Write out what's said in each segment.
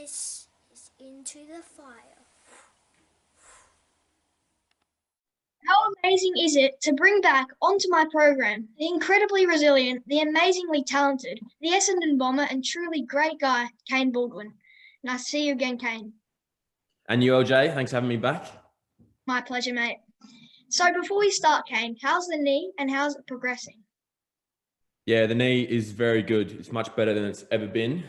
This is into the fire. How amazing is it to bring back onto my program the incredibly resilient, the amazingly talented, the Essendon bomber and truly great guy, Kaine Baldwin. Nice to see you again, Kaine. And you, LJ, thanks for having me back. My pleasure, mate. So before we start, Kaine, how's the knee and how's it progressing? Yeah, the knee is very good. It's much better than it's ever been.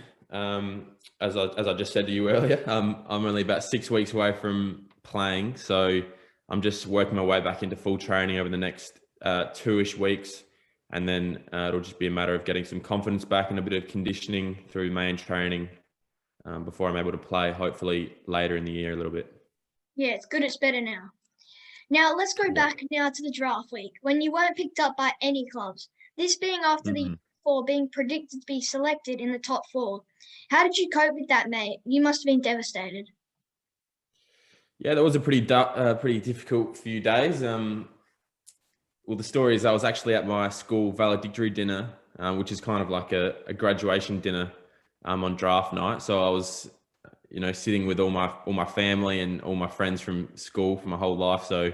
As I just said to you earlier, I'm only about 6 weeks away from playing, so I'm just working my way back into full training over the next 2-ish weeks, and then it'll just be a matter of getting some confidence back and a bit of conditioning through main training before I'm able to play, hopefully later in the year a little bit. Yeah, it's good it's better now. Now, let's go back now to the draft week when you weren't picked up by any clubs. This being after the year before being predicted to be selected in the top 4. How did you cope with that, mate? You must have been devastated. Yeah, that was a pretty difficult few days. Well, the story is I was actually at my school valedictory dinner, which is kind of like a graduation dinner on draft night. So I was, sitting with all my family and all my friends from school for my whole life. So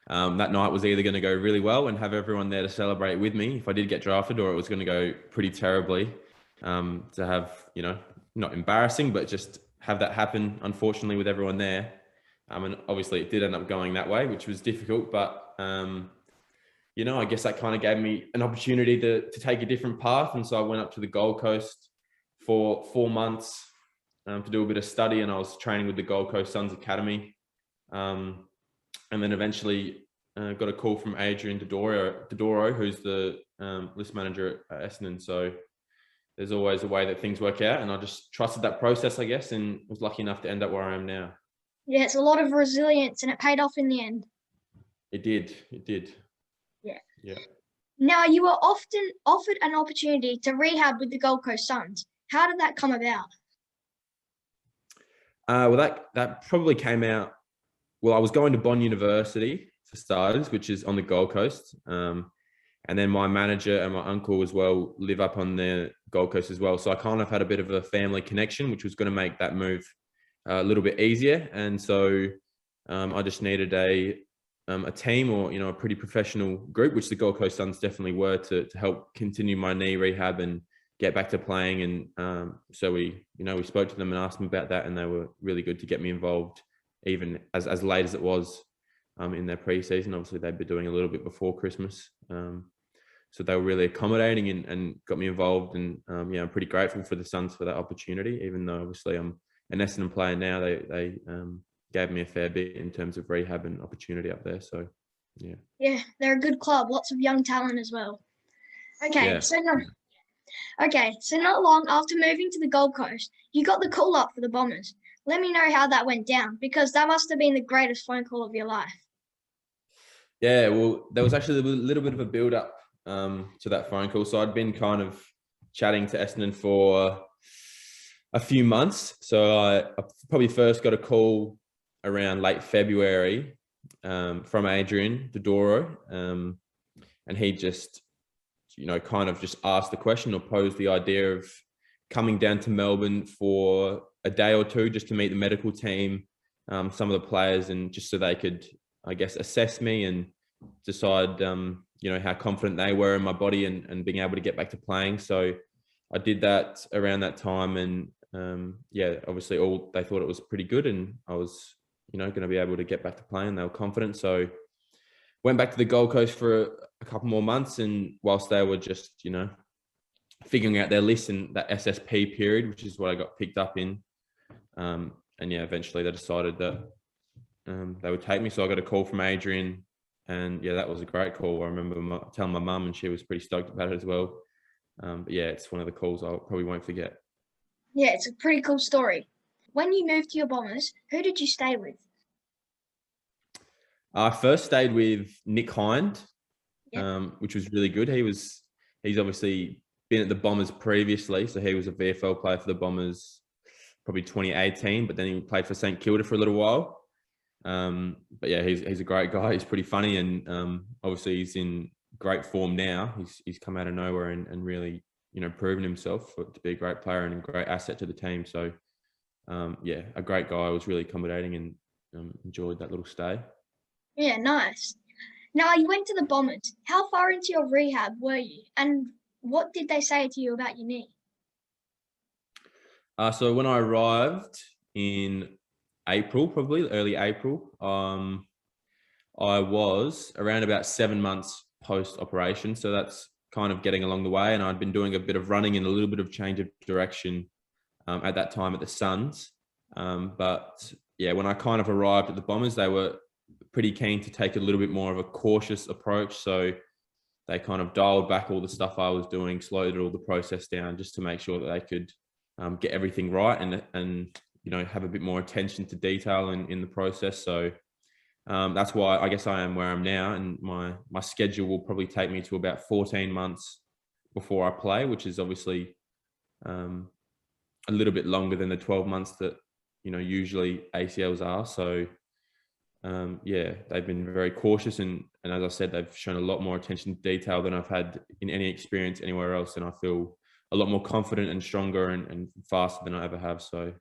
that night was either going to go really well and have everyone there to celebrate with me if I did get drafted, or it was going to go pretty terribly to have, not embarrassing, but just have that happen, unfortunately, with everyone there. And obviously it did end up going that way, which was difficult, but, I guess that kind of gave me an opportunity to take a different path. And so I went up to the Gold Coast for 4 months to do a bit of study, and I was training with the Gold Coast Suns Academy. And then eventually got a call from Adrian Dodoro, who's the list manager at Essendon. So there's always a way that things work out, and I just trusted that process, I guess, and was lucky enough to end up where I am now. Yeah, it's a lot of resilience, and it paid off in the end. It did. Yeah. Now, you were often offered an opportunity to rehab with the Gold Coast Suns. How did that come about? Well, that probably came out. Well, I was going to Bond University for starters, which is on the Gold Coast. And then my manager and my uncle as well live up on the Gold Coast as well. So I kind of had a bit of a family connection, which was going to make that move a little bit easier. And so I just needed a team, or, a pretty professional group, which the Gold Coast Suns definitely were, to help continue my knee rehab and get back to playing. And so we spoke to them and asked them about that, and they were really good to get me involved, even as late as it was in their pre-season. Obviously, they'd been doing a little bit before Christmas. So they were really accommodating and got me involved. And I'm pretty grateful for the Suns for that opportunity, even though obviously I'm an Essendon player now. They gave me a fair bit in terms of rehab and opportunity up there. So, yeah. Yeah, they're a good club. Lots of young talent as well. Okay, so not long after moving to the Gold Coast, you got the call up for the Bombers. Let me know how that went down, because that must have been the greatest phone call of your life. Yeah, well, there was actually a little bit of a build-up to that phone call. So I'd been kind of chatting to Essendon for a few months. So I probably first got a call around late February from Adrian Dodoro, and he just, kind of just asked the question, or posed the idea of coming down to Melbourne for a day or two just to meet the medical team, some of the players, and just so they could, I guess, assess me and decide, how confident they were in my body and being able to get back to playing. So I did that around that time, and obviously they thought it was pretty good, and I was, going to be able to get back to playing. They were confident. So went back to the Gold Coast for a couple more months, and whilst they were just, figuring out their list in that SSP period, which is what I got picked up in. Eventually they decided that they would take me. So I got a call from Adrian, and that was a great call. I remember telling my mum, and she was pretty stoked about it as well. It's one of the calls I probably won't forget. Yeah, it's a pretty cool story. When you moved to your Bombers, who did you stay with? I first stayed with Nick Hind, Yep. Which was really good. He's obviously been at the Bombers previously. So he was a VFL player for the Bombers, probably 2018, but then he played for St Kilda for a little while. He's a great guy. He's pretty funny, and obviously he's in great form now. He's come out of nowhere and really, proven himself to be a great player and a great asset to the team. So yeah, a great guy. Was really accommodating and enjoyed that little stay. Yeah, nice. Now, you went to the Bombers. How far into your rehab were you? And what did they say to you about your knee? So when I arrived in April, probably early April, I was around about 7 months post-operation. So that's kind of getting along the way. And I'd been doing a bit of running and a little bit of change of direction at that time at the Suns. But yeah, when I kind of arrived at the Bombers, they were pretty keen to take a little bit more of a cautious approach. So they kind of dialed back all the stuff I was doing, slowed all the process down just to make sure that they could get everything right and you know, have a bit more attention to detail in the process. So that's why I guess I am where I'm now, and my schedule will probably take me to about 14 months before I play, which is obviously a little bit longer than the 12 months that, you know, usually ACLs are. So yeah, they've been very cautious, and as I said, they've shown a lot more attention to detail than I've had in any experience anywhere else, and I feel a lot more confident and stronger and faster than I ever have. So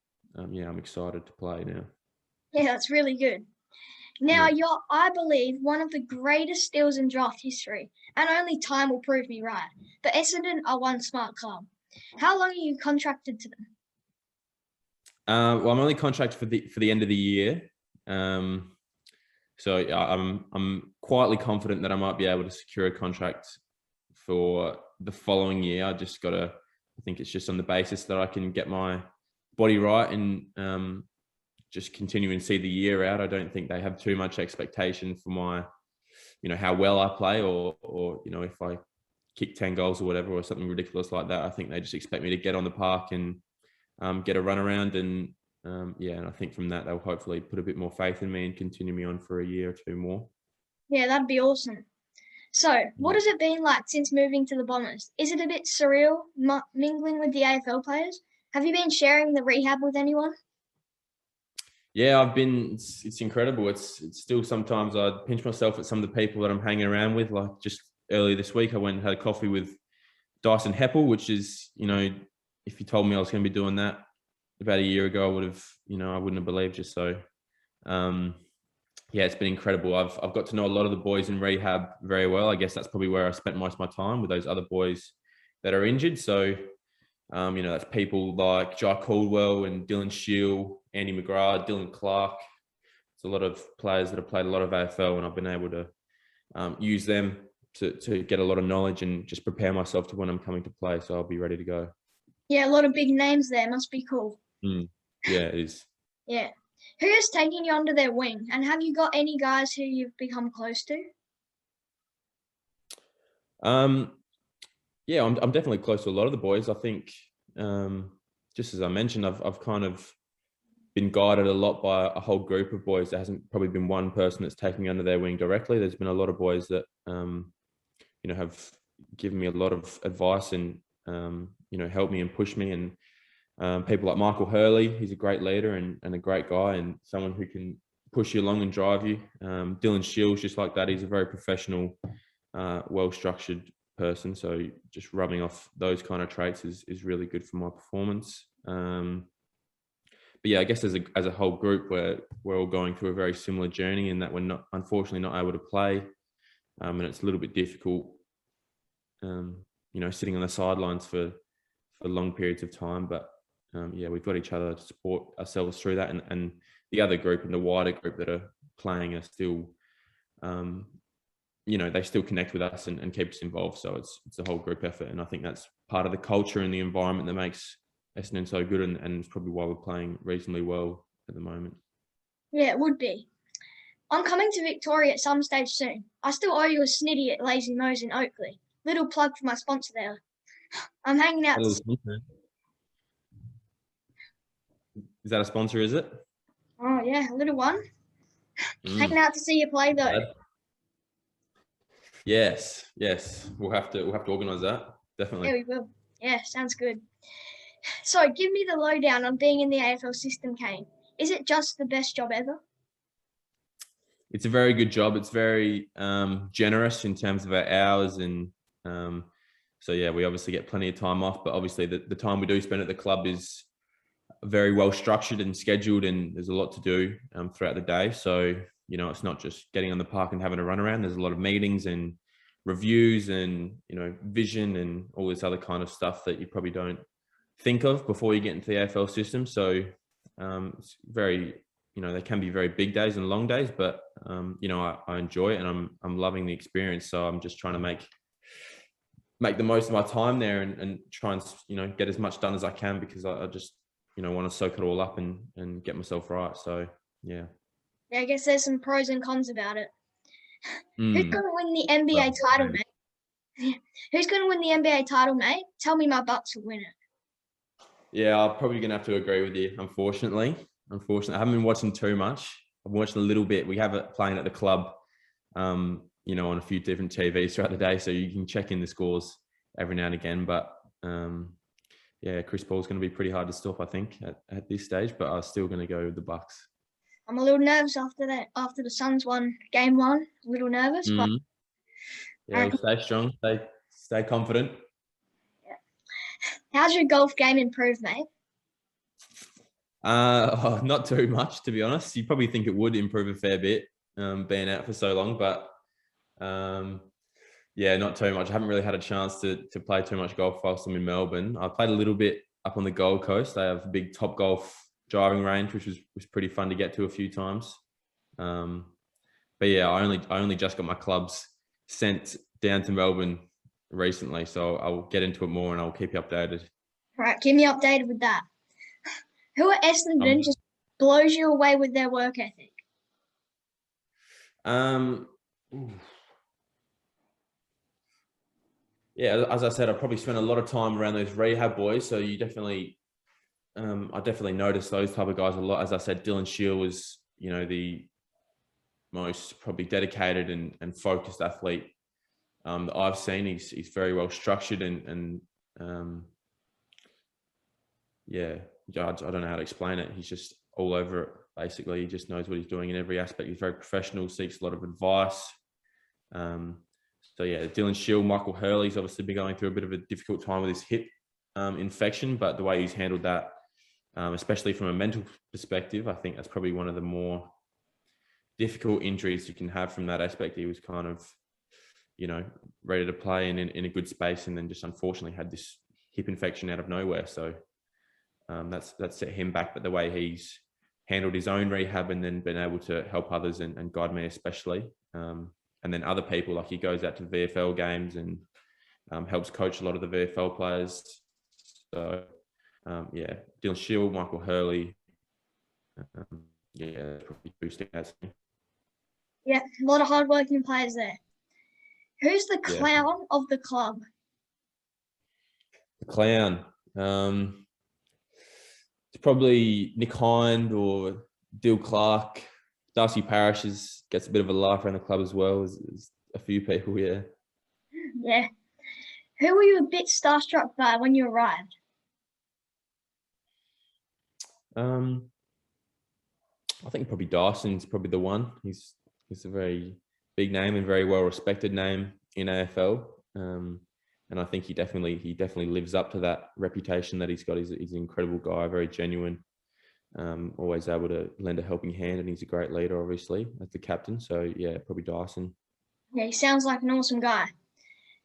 yeah, I'm excited to play now. Yeah, that's really good. Now, you're, I believe, one of the greatest steals in draft history, and only time will prove me right. But Essendon are one smart club. How long are you contracted to them? Well, I'm only contracted for the end of the year. So I'm quietly confident that I might be able to secure a contract for the following year. I think it's just on the basis that I can get my body right and just continue and see the year out. I don't think they have too much expectation for my, you know, how well I play or you know, if I kick 10 goals or whatever, or something ridiculous like that. I think they just expect me to get on the park and get a run around and yeah, and I think from that they'll hopefully put a bit more faith in me and continue me on for a year or two more. Yeah, that'd be awesome. So, what has it been like since moving to the Bombers? Is it a bit surreal mingling with the AFL players? Have you been sharing the rehab with anyone? Yeah, I've been. It's incredible. It's still sometimes I pinch myself at some of the people that I'm hanging around with. Like just earlier this week, I went and had a coffee with Dyson Heppel, which is, you know, if you told me I was going to be doing that about a year ago, I would have, you know, I wouldn't have believed you. So, yeah, it's been incredible. I've got to know a lot of the boys in rehab very well. I guess that's probably where I spent most of my time, with those other boys that are injured. So, you know, that's people like Jai Caldwell and Dylan Shield, Andy McGrath, Dylan Clark. It's a lot of players that have played a lot of AFL, and I've been able to use them to get a lot of knowledge and just prepare myself to when I'm coming to play. So I'll be ready to go. Yeah, a lot of big names there. Must be cool. Yeah, it is. Yeah. Who is taking you under their wing? And have you got any guys who you've become close to? Yeah, I'm definitely close to a lot of the boys. I think, just as I mentioned, I've kind of been guided a lot by a whole group of boys. There hasn't probably been one person that's taken me under their wing directly. There's been a lot of boys that, you know, have given me a lot of advice and, you know, helped me and pushed me. And people like Michael Hurley, he's a great leader and a great guy and someone who can push you along and drive you. Dylan Shields, just like that. He's a very professional, well-structured person. So just rubbing off those kind of traits is really good for my performance. But yeah, I guess as a whole group, we're all going through a very similar journey in that we're unfortunately not able to play. And it's a little bit difficult, you know, sitting on the sidelines for long periods of time. But yeah, we've got each other to support ourselves through that. And the other group and the wider group that are playing are still, you know, they still connect with us and keep us involved. So it's a whole group effort. And I think that's part of the culture and the environment that makes Essendon so good. And it's probably why we're playing reasonably well at the moment. Yeah, it would be. I'm coming to Victoria at some stage soon. I still owe you a snitty at Lazy Mo's in Oakley. Little plug for my sponsor there. I'm hanging out. Is that a sponsor, is it? Oh, yeah, a little one. Hanging out to see you play, though. Yes. We'll have to organise that. Definitely. Yeah, we will. Yeah, sounds good. So, give me the lowdown on being in the AFL system, Kaine. Is it just the best job ever? It's a very good job. It's very generous in terms of our hours. And so, yeah, we obviously get plenty of time off. But obviously the time we do spend at the club is very well structured and scheduled, and there's a lot to do throughout the day. So, you know, it's not just getting on the park and having a run around. There's a lot of meetings and reviews and, you know, vision and all this other kind of stuff that you probably don't think of before you get into the AFL system. So it's very, you know, they can be very big days and long days, but you know, I enjoy it, and I'm loving the experience. So I'm just trying to make the most of my time there, and try and, you know, get as much done as I can, because I just, you know, want to soak it all up and get myself right. So yeah. Yeah, I guess there's some pros and cons about it. Who's Mm. going to win the NBA title, mate? Who's going to win the NBA title, mate? Tell me my Bucks will win it. Yeah, I'm probably going to have to agree with you, unfortunately. I haven't been watching too much. I've been watching a little bit. We have it playing at the club, you know, on a few different TVs throughout the day, so you can check in the scores every now and again. But yeah, Chris Paul's going to be pretty hard to stop, I think, at this stage. But I'm still going to go with the Bucks. I'm a little nervous after the Suns won game 1. A little nervous, but yeah, we'll stay strong. Stay confident. How's your golf game improved, mate? Not too much, to be honest. You probably think it would improve a fair bit, being out for so long, but yeah, not too much. I haven't really had a chance to play too much golf whilst I'm in Melbourne. I played a little bit up on the Gold Coast. They have a big Top Golf driving range, which was pretty fun to get to a few times. But yeah, I only just got my clubs sent down to Melbourne recently, so I'll get into it more and I'll keep you updated. All right, keep me updated with that. Who at Essendon just blows you away with their work ethic? Yeah, as I said, I probably spent a lot of time around those rehab boys. So you definitely, I definitely noticed those type of guys a lot. As I said, Dylan Shield was, you know, the most probably dedicated and focused athlete that I've seen. He's very well structured and yeah, I don't know how to explain it. He's just all over it, basically. He just knows what he's doing in every aspect. He's very professional, seeks a lot of advice. So yeah, Dylan Shield, Michael Hurley's obviously been going through a bit of a difficult time with his hip infection, but the way he's handled that, especially from a mental perspective, I think that's probably one of the more difficult injuries you can have from that aspect. He was kind of, you know, ready to play and in a good space, and then just unfortunately had this hip infection out of nowhere. So that's set him back. But the way he's handled his own rehab and then been able to help others and guide me especially, and then other people, like he goes out to VFL games and helps coach a lot of the VFL players. So yeah, Dylan Shield, Michael Hurley, yeah, probably boosting that. Yeah, a lot of hardworking players there. Who's the clown of the club? The clown. It's probably Nick Hind or Dill Clark. Darcy Parish gets a bit of a laugh around the club as well as a few people, yeah. Yeah. Who were you a bit starstruck by when you arrived? I think probably Dyson's probably the one. He's a very big name and very well respected name in AFL. And I think he definitely lives up to that reputation that he's got. He's an incredible guy, very genuine, always able to lend a helping hand, and he's a great leader, obviously, as the captain. So yeah, probably Dyson. Yeah, he sounds like an awesome guy.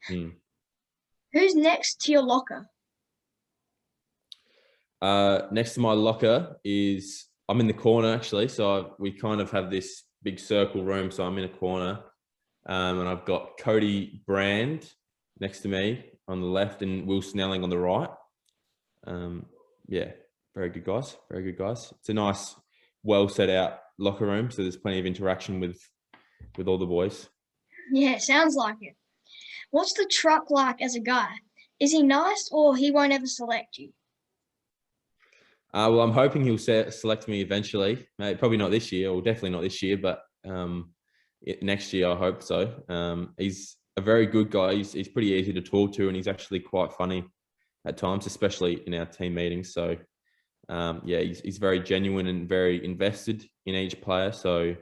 Who's next to your locker? Next to my locker is, I'm in the corner actually. So we kind of have this big circle room. So I'm in a corner, and I've got Cody Brand next to me on the left and Will Snelling on the right. Yeah, very good guys. Very good guys. It's a nice, well set out locker room. So there's plenty of interaction with all the boys. Yeah, sounds like it. What's the truck like as a guy? Is he nice or he won't ever select you? Well, I'm hoping he'll select me eventually. Probably not this year, or definitely not this year, but next year I hope so. He's a very good guy. He's pretty easy to talk to, and he's actually quite funny at times, especially in our team meetings. So yeah, he's very genuine and very invested in each player. So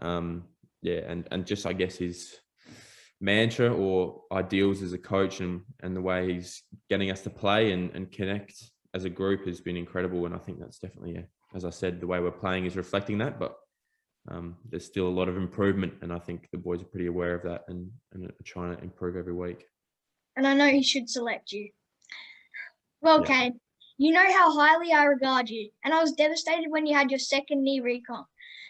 yeah, and just I guess his mantra or ideals as a coach and the way he's getting us to play and connect as a group has been incredible. And I think that's definitely, as I said, the way we're playing is reflecting that. But there's still a lot of improvement, and I think the boys are pretty aware of that and are trying to improve every week. And I know he should select you. Well, Yeah. Kaine, you know how highly I regard you, and I was devastated when you had your second knee recon.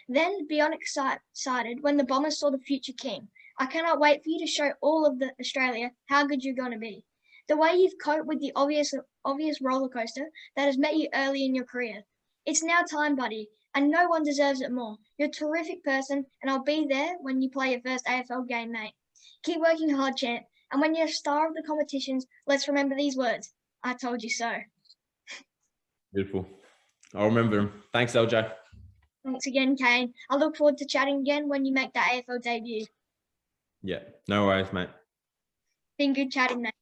Then beyond excited when the Bombers saw the future king. I cannot wait for you to show all of the Australia how good you're going to be. The way you've coped with the obvious roller coaster that has met you early in your career. It's now time, buddy, and no one deserves it more. You're a terrific person, and I'll be there when you play your first AFL game, mate. Keep working hard, champ, and when you're a star of the competitions, let's remember these words. I told you so. Beautiful. I'll remember them. Thanks, LJ. Thanks again, Kaine. I look forward to chatting again when you make that AFL debut. Yeah, no worries, mate. Been good chatting, mate.